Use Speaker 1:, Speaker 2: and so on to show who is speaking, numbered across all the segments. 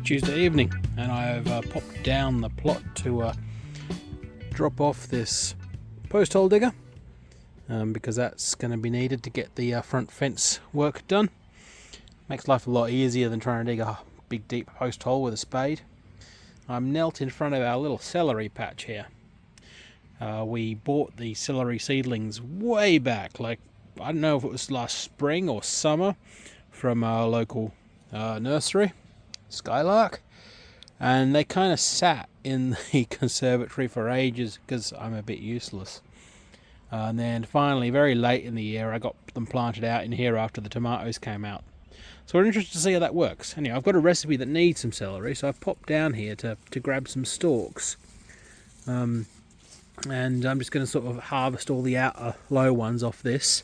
Speaker 1: Tuesday evening, and I've popped down the plot to drop off this post hole digger because that's going to be needed to get the front fence work done. Makes life a lot easier than trying to dig a big deep post hole with a spade. I'm knelt in front of our little celery patch here. We bought the celery seedlings way back, like I don't know if it was last spring or summer, from our local nursery, Skylark, and they kind of sat in the conservatory for ages because I'm a bit useless. And then finally, very late in the year, I got them planted out in here after the tomatoes came out. So we're interested to see how that works. Anyway, I've got a recipe that needs some celery, so I've popped down here to grab some stalks. And I'm just going to sort of harvest all the outer low ones off this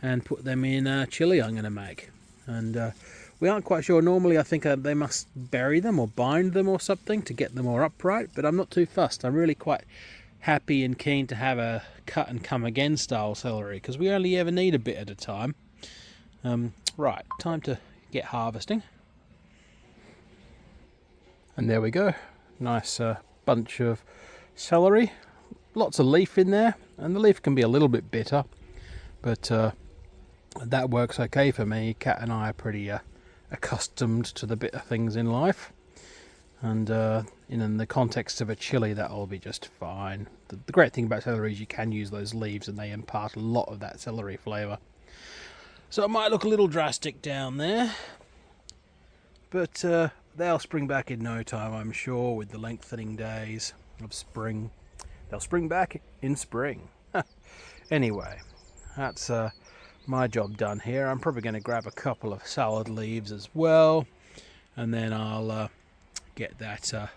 Speaker 1: and put them in a chili I'm going to make. And we aren't quite sure. Normally I think they must bury them or bind them or something to get them more upright, but I'm not too fussed. I'm really quite happy and keen to have a cut and come again style celery because we only ever need a bit at a time. Right, time to get harvesting. And there we go. Nice bunch of celery. Lots of leaf in there, and the leaf can be a little bit bitter, but that works okay for me. Kat and I are pretty accustomed to the bitter things in life, and in the context of a chili that'll be just fine. The great thing about celery is you can use those leaves and they impart a lot of that celery flavour. So it might look a little drastic down there, but they'll spring back in no time, I'm sure, with the lengthening days of spring. They'll spring back in spring. Anyway, that's my job done here. I'm probably going to grab a couple of salad leaves as well, and then I'll get that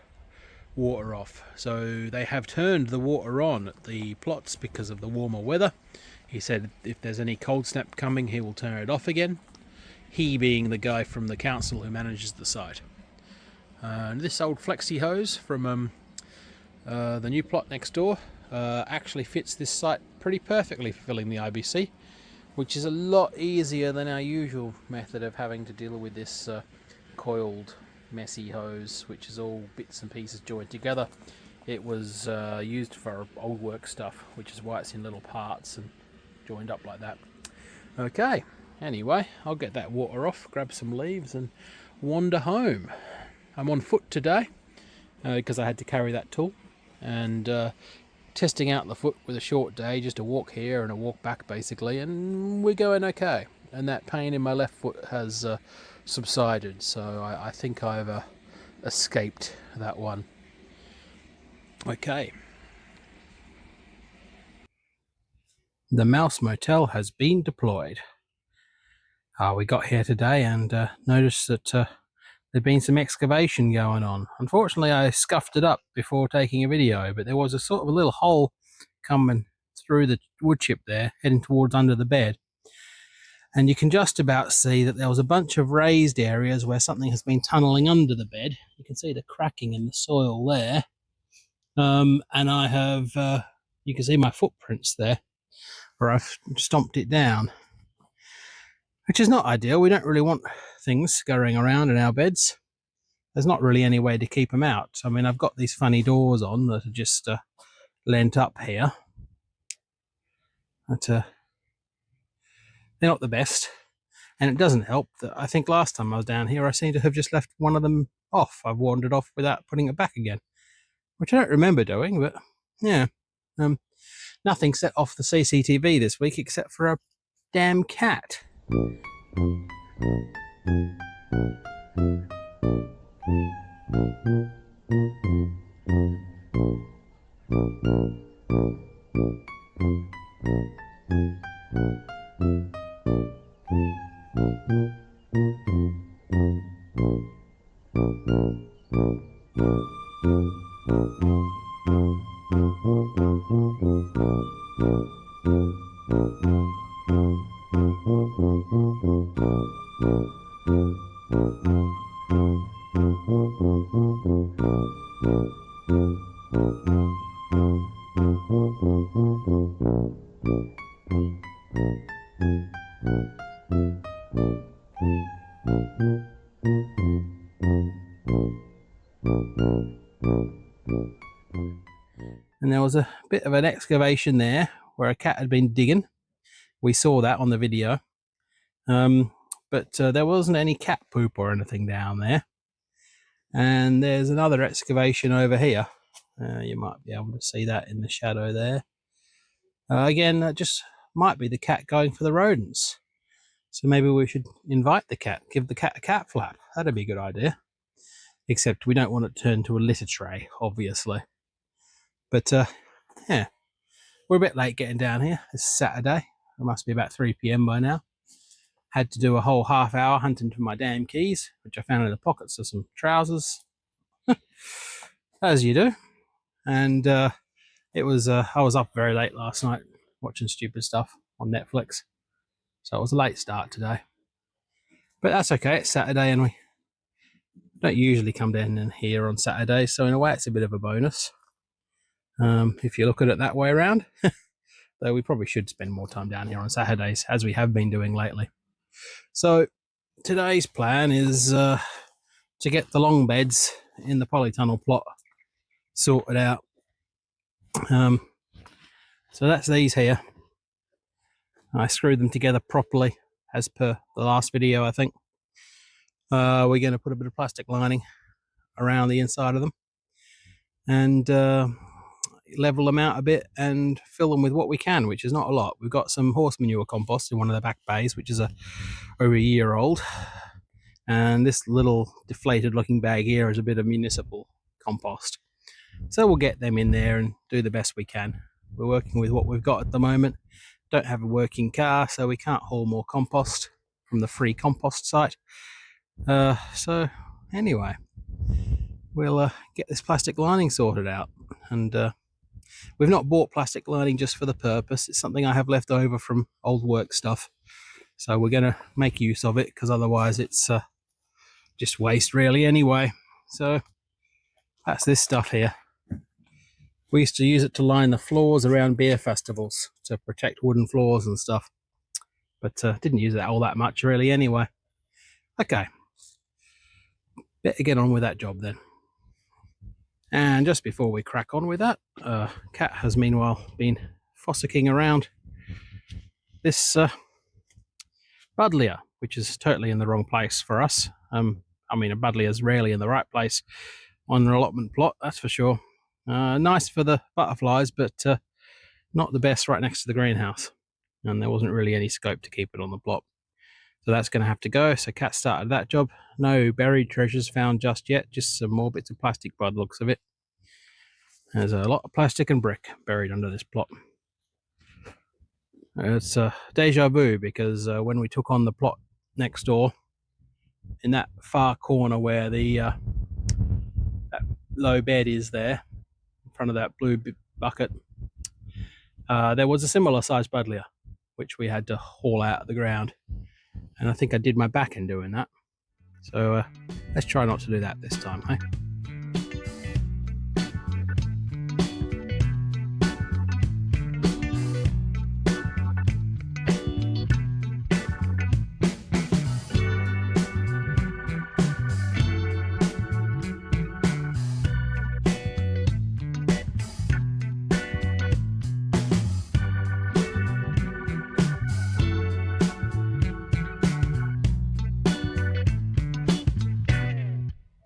Speaker 1: water off. So they have turned the water on at the plots because of the warmer weather. He said if there's any cold snap coming, he will turn it off again. He being the guy from the council who manages the site. And this old flexi hose from the new plot next door actually fits this site pretty perfectly for filling the IBC, which is a lot easier than our usual method of having to deal with this coiled messy hose, which is all bits and pieces joined together. It was used for old work stuff, which is why it's in little parts and joined up like that. Okay, anyway, I'll get that water off, grab some leaves and wander home. I'm on foot today because I had to carry that tool, and testing out the foot with a short day, just a walk here and a walk back basically, and we're going okay. And that pain in my left foot has subsided, so I think I've escaped that one. Okay. The mouse motel has been deployed. We got here today and noticed that there'd been some excavation going on. Unfortunately, I scuffed it up before taking a video, but there was a sort of a little hole coming through the wood chip there, heading towards under the bed. And you can just about see that there was a bunch of raised areas where something has been tunneling under the bed. You can see the cracking in the soil there. And I have, you can see my footprints there, where I've stomped it down, which is not ideal. We don't really want things scurrying around in our beds. There's not really any way to keep them out. I mean, I've got these funny doors on that are just lent up here. But they're not the best. And it doesn't help that I think last time I was down here, I seem to have just left one of them off. I've wandered off without putting it back again, which I don't remember doing, but yeah. Nothing set off the CCTV this week except for a damn cat. and there was a bit of an excavation there where a cat had been digging. We saw that on the video, but there wasn't any cat poop or anything down there. And there's another excavation over here. You might be able to see that in the shadow there. Again, that just might be the cat going for the rodents. So maybe we should invite the cat, give the cat a cat flap. That'd be a good idea. Except we don't want it turned to a litter tray, obviously. But yeah, we're a bit late getting down here. It's Saturday. It must be about 3 p.m. by now. Had to do a whole half hour hunting for my damn keys, which I found in the pockets of some trousers. As you do. And it was I was up very late last night watching stupid stuff on Netflix. So it was a late start today. But that's okay, it's Saturday and we don't usually come down in here on Saturdays, so in a way it's a bit of a bonus. If you look at it that way around. Though we probably should spend more time down here on Saturdays, as we have been doing lately. So today's plan is to get the long beds in the polytunnel plot sorted out. So that's these here. I screwed them together properly as per the last video, I think. We're going to put a bit of plastic lining around the inside of them and level them out a bit and fill them with what we can, which is not a lot. We've got some horse manure compost in one of the back bays, which is over a year old, and this little deflated looking bag here is a bit of municipal compost. So we'll get them in there and do the best we can. We're working with what we've got at the moment. Don't have a working car, so we can't haul more compost from the free compost site. So anyway, we'll get this plastic lining sorted out. And we've not bought plastic lining just for the purpose. It's something I have left over from old work stuff. So we're going to make use of it, because otherwise it's just waste really anyway. So that's this stuff here. We used to use it to line the floors around beer festivals to protect wooden floors and stuff. But didn't use that all that much really anyway. Okay. Better get on with that job then. And just before we crack on with that, Cat has meanwhile been fossicking around this buddleia, which is totally in the wrong place for us. I mean, a buddleia is rarely in the right place on an allotment plot, that's for sure. Nice for the butterflies, but not the best right next to the greenhouse. And there wasn't really any scope to keep it on the plot. So that's going to have to go. So Cat started that job. No buried treasures found just yet, just some more bits of plastic by the looks of it. There's a lot of plastic and brick buried under this plot. It's deja vu, because when we took on the plot next door, in that far corner where the that low bed is there, in front of that blue bucket, there was a similar sized buddleia, which we had to haul out of the ground. And I think I did my back in doing that. So let's try not to do that this time, hey?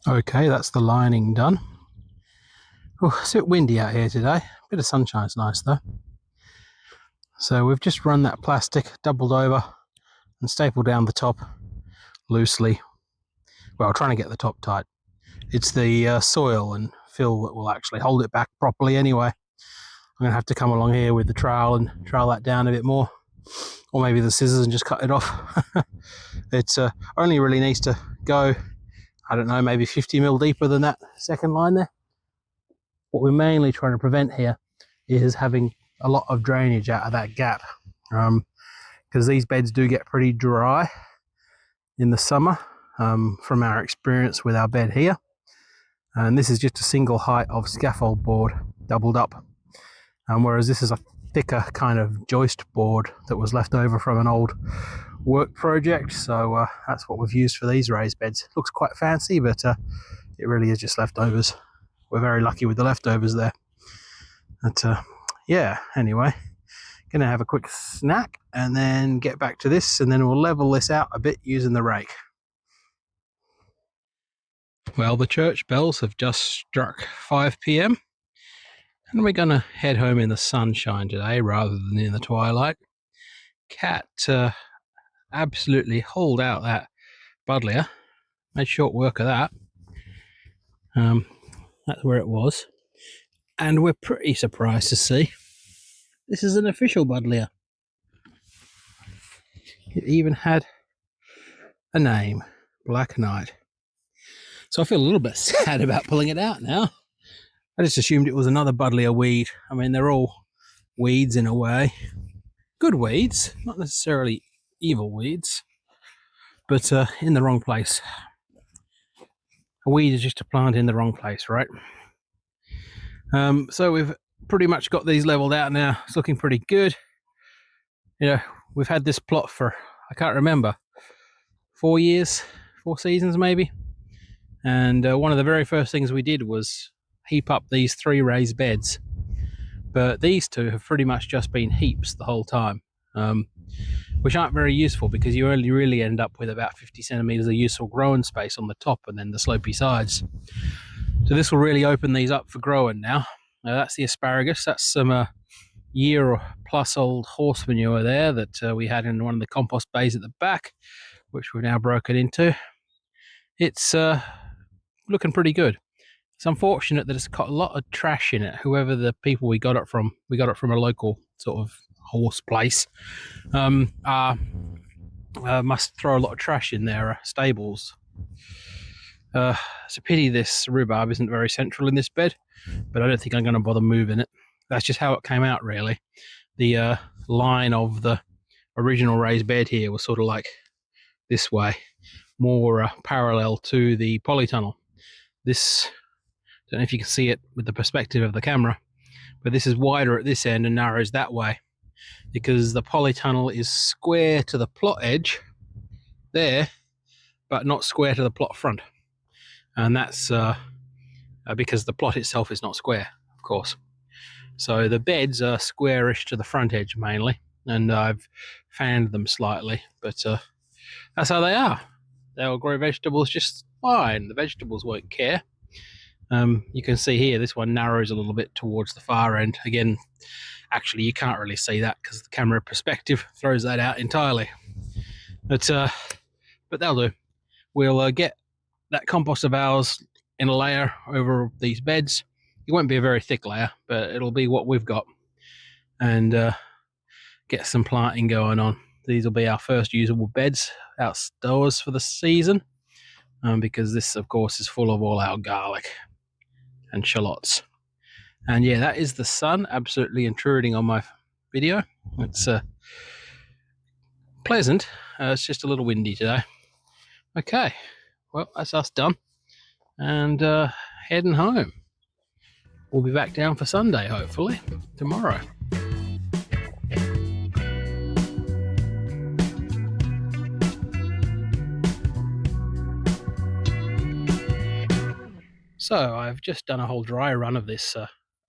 Speaker 1: Okay, that's the lining done. Oh, it's a bit windy out here today. A bit of sunshine's nice though. So we've just run that plastic, doubled over and stapled down the top loosely. Well, trying to get the top tight. It's the soil and fill that will actually hold it back properly anyway. I'm going to have to come along here with the trowel and trowel that down a bit more. Or maybe the scissors and just cut it off. It only really needs to go, I don't know, maybe 50 mil deeper than that second line there. What we're mainly trying to prevent here is having a lot of drainage out of that gap, because these beds do get pretty dry in the summer, from our experience with our bed here. And this is just a single height of scaffold board doubled up, whereas this is a thicker kind of joist board that was left over from an old work project. So that's what we've used for these raised beds. Looks quite fancy, but it really is just leftovers. We're very lucky with the leftovers there. But yeah, anyway, gonna have a quick snack and then get back to this, and then we'll level this out a bit using the rake. Well, the church bells have just struck 5 p.m. and we're gonna head home in the sunshine today rather than in the twilight. Cat absolutely hauled out that buddleia, made short work of that. That's where it was, and we're pretty surprised to see this is an official buddleia. It even had a name, Black Knight. So I feel a little bit sad about pulling it out now. I just assumed it was another buddleia weed. I mean, they're all weeds in a way. Good weeds, not necessarily evil weeds, but in the wrong place. A weed is just a plant in the wrong place, right? So we've pretty much got these leveled out now. It's looking pretty good. You know, we've had this plot for, I can't remember, 4 years, 4 seasons maybe. And one of the very first things we did was heap up these 3 raised beds. But these 2 have pretty much just been heaps the whole time, which aren't very useful because you only really end up with about 50 centimeters of useful growing space on the top and then the slopey sides. So this will really open these up for growing now. That's the asparagus. That's some year or plus old horse manure there that we had in one of the compost bays at the back, which we've now broken into. It's looking pretty good. It's unfortunate that it's got a lot of trash in it. Whoever the people we got it from a local sort of horse place, must throw a lot of trash in their stables. It's a pity this rhubarb isn't very central in this bed, but I don't think I'm going to bother moving it. That's just how it came out, really. The line of the original raised bed here was sort of like this way, more parallel to the polytunnel. This, I don't know if you can see it with the perspective of the camera, but this is wider at this end and narrows that way because the polytunnel is square to the plot edge there, but not square to the plot front. And that's because the plot itself is not square, of course. So the beds are squarish to the front edge mainly, and I've fanned them slightly, but that's how they are. They'll grow vegetables just fine. The vegetables won't care. You can see here, this one narrows a little bit towards the far end. Again, actually, you can't really see that because the camera perspective throws that out entirely. But they'll do. We'll get that compost of ours in a layer over these beds. It won't be a very thick layer, but it'll be what we've got. And get some planting going on. These will be our first usable beds outdoors for the season, because this, of course, is full of all our garlic and shallots. And yeah, that is the sun absolutely intruding on my video. It's pleasant. It's just a little windy today. Okay, well, that's us done. And heading home. We'll be back down for Sunday, hopefully, tomorrow. So I've just done a whole dry run of this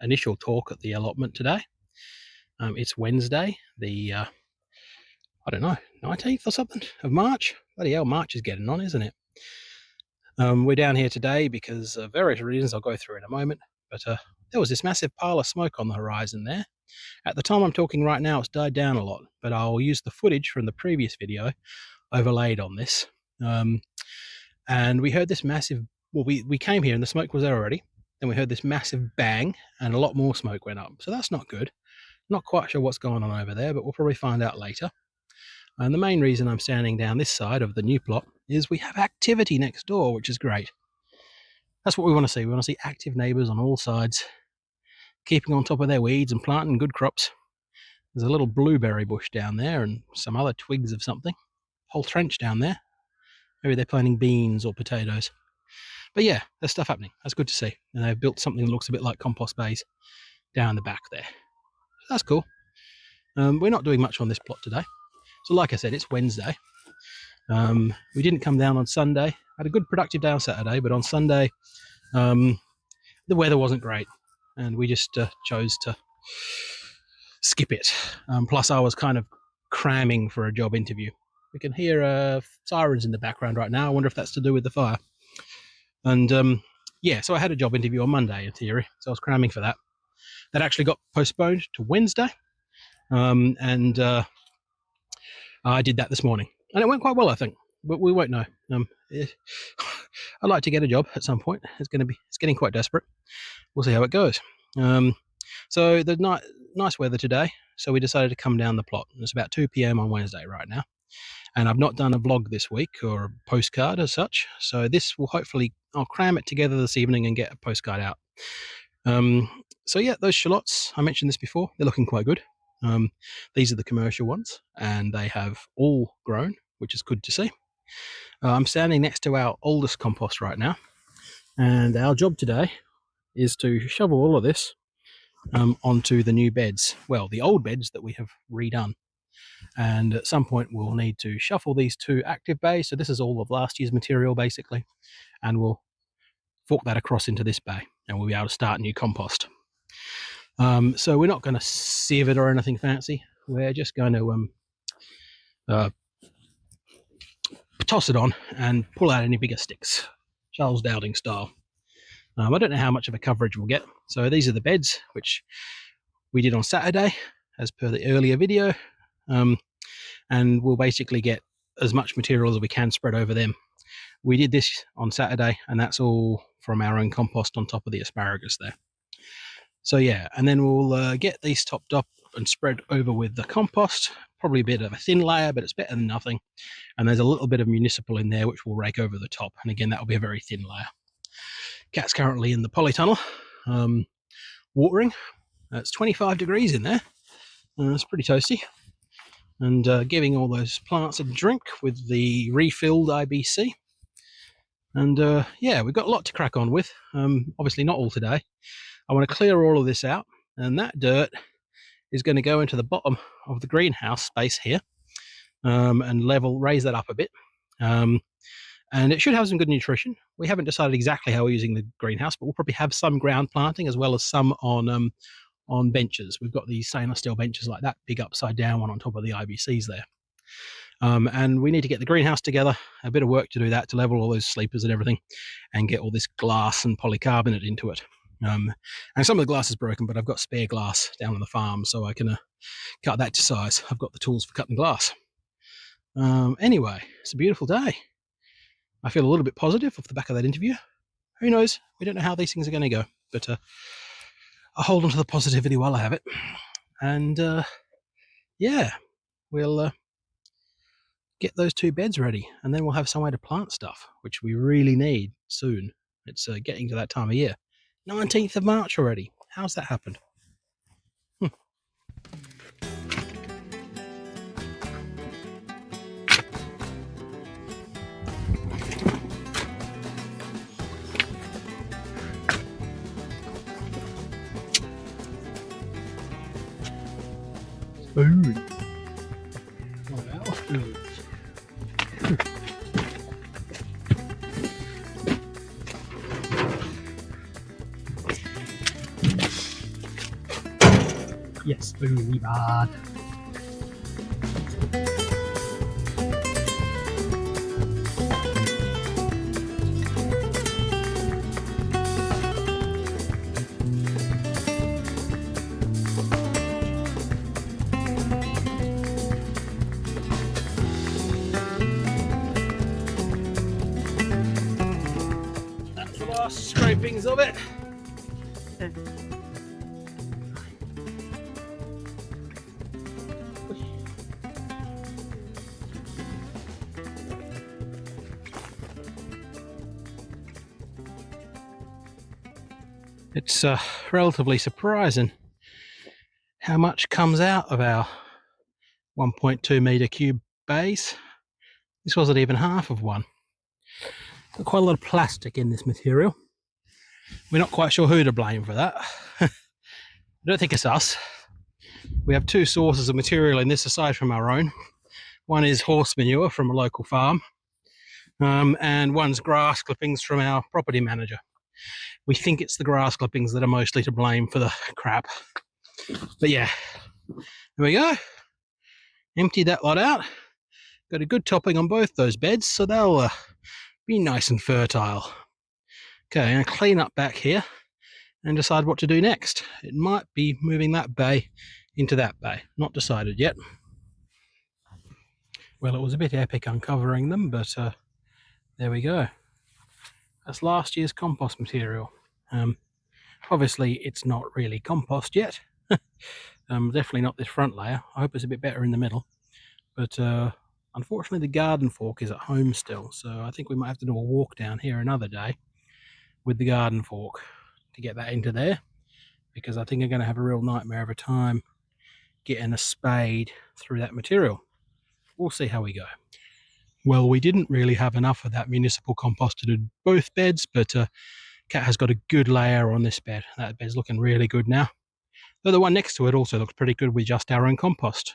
Speaker 1: initial talk at the allotment today. It's Wednesday, the, 19th or something of March. Bloody hell, March is getting on, isn't it? We're down here today because of various reasons I'll go through in a moment. But there was this massive pile of smoke on the horizon there. At the time I'm talking right now, it's died down a lot, but I'll use the footage from the previous video overlaid on this. And we heard this massive, well, we came here and the smoke was there already. Then we heard this massive bang and a lot more smoke went up. So that's not good. Not quite sure what's going on over there, but we'll probably find out later. And the main reason I'm standing down this side of the new plot is we have activity next door, which is great. That's what we want to see. We want to see active neighbours on all sides, keeping on top of their weeds and planting good crops. There's a little blueberry bush down there and some other twigs of something. Whole trench down there. Maybe they're planting beans or potatoes. But yeah, there's stuff happening. That's good to see. And they've built something that looks a bit like compost bays down the back there. So that's cool. We're not doing much on this plot today. So like I said, it's Wednesday. We didn't come down on Sunday. I had a good productive day on Saturday, but on Sunday, the weather wasn't great. and we just chose to skip it. Plus, I was kind of cramming for a job interview. We can hear sirens in the background right now. I wonder if that's to do with the fire. And yeah, so I had a job interview on Monday in theory, so I was cramming for that. That actually got postponed to Wednesday, and I did that this morning, and it went quite well, I think. But we won't know. I'd like to get a job at some point. It's getting quite desperate. We'll see how it goes. So the nice weather today, so we decided to come down the plot. It's about 2 p.m. on Wednesday right now, and I've not done a vlog this week or a postcard as such. So this will hopefully, I'll cram it together this evening and get a postcard out. So yeah, those shallots, I mentioned this before, they're looking quite good. These are the commercial ones, and they have all grown, which is good to see. I'm standing next to our oldest compost right now, and our job today is to shovel all of this onto the new beds. Well, the old beds that we have redone. And at some point we'll need to shuffle these 2 active bays. So this is all of last year's material basically, and we'll fork that across into this bay, and we'll be able to start new compost. So we're not going to sieve it or anything fancy. We're just going to toss it on and pull out any bigger sticks, Charles Dowding style. I don't know how much of a coverage we'll get. So these are the beds, which we did on Saturday, as per the earlier video. And we'll basically get as much material as we can spread over them. We did this on Saturday, and that's all from our own compost on top of the asparagus there. So yeah, and then we'll get these topped up and spread over with the compost. Probably a bit of a thin layer, but it's better than nothing. And there's a little bit of municipal in there, which will rake over the top. And again, that will be a very thin layer. Cat's currently in the polytunnel, watering. It's 25 degrees in there. It's pretty toasty. And giving all those plants a drink with the refilled IBC. And yeah, we've got a lot to crack on with. Obviously not all today. I want to clear all of this out, and that dirt is going to go into the bottom of the greenhouse space here, and raise that up a bit. And it should have some good nutrition. We haven't decided exactly how we're using the greenhouse, but we'll probably have some ground planting as well as some on benches. We've got these stainless steel benches like that, big upside down one on top of the IBCs there. And we need to get the greenhouse together, a bit of work to do that, to level all those sleepers and everything, and get all this glass and polycarbonate into it. And some of the glass is broken, but I've got spare glass down on the farm, so I can cut that to size. I've got the tools for cutting glass. Anyway, it's a beautiful day. I feel a little bit positive off the back of that interview. Who knows? We don't know how these things are going to go, but I'll hold on to the positivity while I have it. And yeah, we'll get those 2 beds ready, and then we'll have somewhere to plant stuff, which we really need soon. It's getting to that time of year. 19th of March already. How's that happened? Spoon. One of our spoons. Yes, spoony bad. That's the last scrapings of it. It's relatively surprising how much comes out of our 1.2 metre cube bays. This wasn't even half of one. Got quite a lot of plastic in this material. We're not quite sure who to blame for that. I don't think it's us. We have 2 sources of material in this aside from our own. One is horse manure from a local farm, and one's grass clippings from our property manager. we think it's the grass clippings that are mostly to blame for the crap. But yeah, there we go. Emptied that lot out. Got a good topping on both those beds, so they'll be nice and fertile. Okay, I'm going to clean up back here and decide what to do next. It might be moving that bay into that bay. Not decided yet. Well, it was a bit epic uncovering them, but there we go. That's last year's compost material. Obviously, it's not really compost yet. Definitely not this front layer. I hope it's a bit better in the middle. But unfortunately, the garden fork is at home still, so I think we might have to do a walk down here another day with the garden fork to get that into there, because I think I'm going to have a real nightmare of a time getting a spade through that material. We'll see how we go. Well, we didn't really have enough of that municipal compost to do both beds, but Kat has got a good layer on this bed. That bed's looking really good now. Though the one next to it also looks pretty good with just our own compost.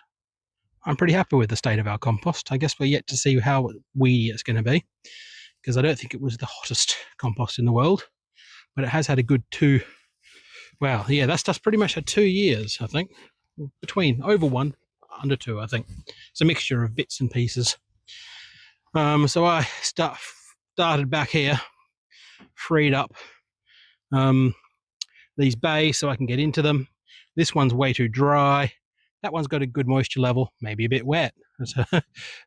Speaker 1: I'm pretty happy with the state of our compost. I guess we're yet to see how weedy it's going to be, because I don't think it was the hottest compost in the world, but it has had a good well, yeah, that stuff's pretty much had 2 years, I think, between over 1, under 2, I think. It's a mixture of bits and pieces. So I started back here, freed up these bays so I can get into them. This one's way too dry. That one's got a good moisture level, maybe a bit wet. It's a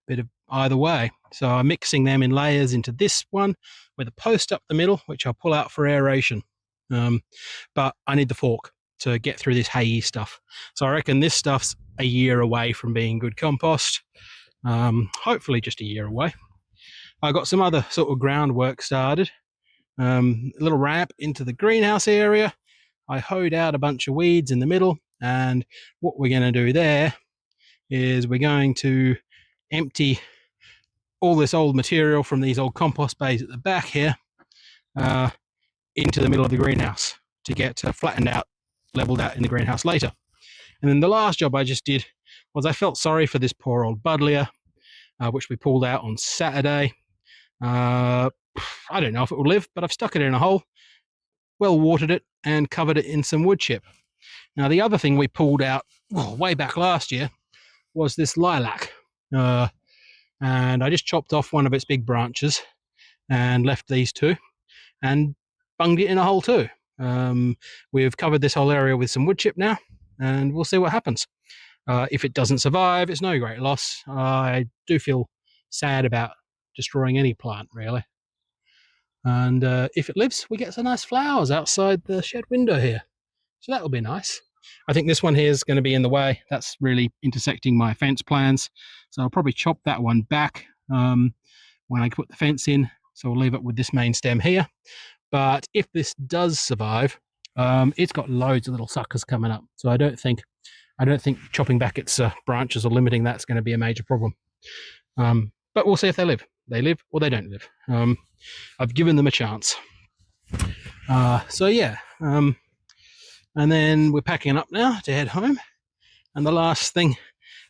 Speaker 1: bit of either way. So I'm mixing them in layers into this one with a post up the middle, which I'll pull out for aeration. But I need the fork to get through this hayy stuff. So I reckon this stuff's a year away from being good compost. Hopefully just a year away. I got some other sort of groundwork started. A little ramp into the greenhouse area. I hoed out a bunch of weeds in the middle, and what we're going to do there is we're going to empty all this old material from these old compost bays at the back here into the middle of the greenhouse to get flattened out, leveled out in the greenhouse later. And then the last job I just did was I felt sorry for this poor old buddleia, which we pulled out on Saturday. I don't know if it will live, but I've stuck it in a hole, well watered it, and covered it in some wood chip. Now, the other thing we pulled out way back last year was this lilac. And I just chopped off one of its big branches and left these two and bunged it in a hole too. We've covered this whole area with some wood chip now, and we'll see what happens. If it doesn't survive, it's no great loss. I do feel sad about destroying any plant, really. And if it lives, we get some nice flowers outside the shed window here. So that'll be nice. I think this one here is going to be in the way. That's really intersecting my fence plans. So I'll probably chop that one back when I put the fence in. So we'll leave it with this main stem here. But if this does survive, it's got loads of little suckers coming up. So I don't think chopping back its branches or limiting that's going to be a major problem. But we'll see if they live. They live or they don't live. I've given them a chance. So yeah. And then we're packing up now to head home. And the last thing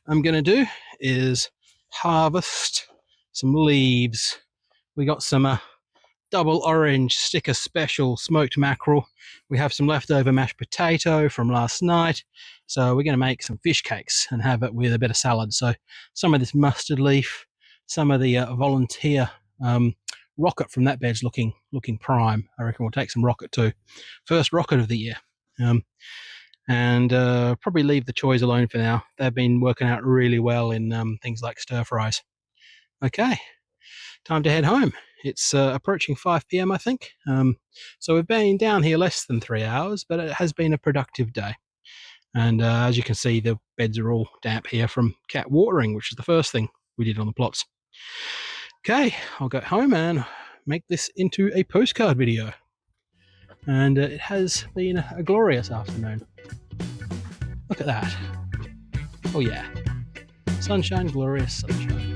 Speaker 1: I'm going to do is harvest some leaves. We got some double orange sticker special smoked mackerel. We have some leftover mashed potato from last night. So we're going to make some fish cakes and have it with a bit of salad. So some of this mustard leaf, some of the volunteer rocket from that bed's looking prime. I reckon we'll take some rocket too. First rocket of the year. And probably leave the choys alone for now. They've been working out really well in things like stir fries. Okay, time to head home. It's approaching 5 p.m. I think. So we've been down here less than 3 hours, but it has been a productive day. And as you can see, the beds are all damp here from cat watering, which is the first thing we did on the plots. Okay, I'll go home and make this into a postcard video. And it has been a glorious afternoon. Look at that. Oh yeah. Sunshine, glorious sunshine.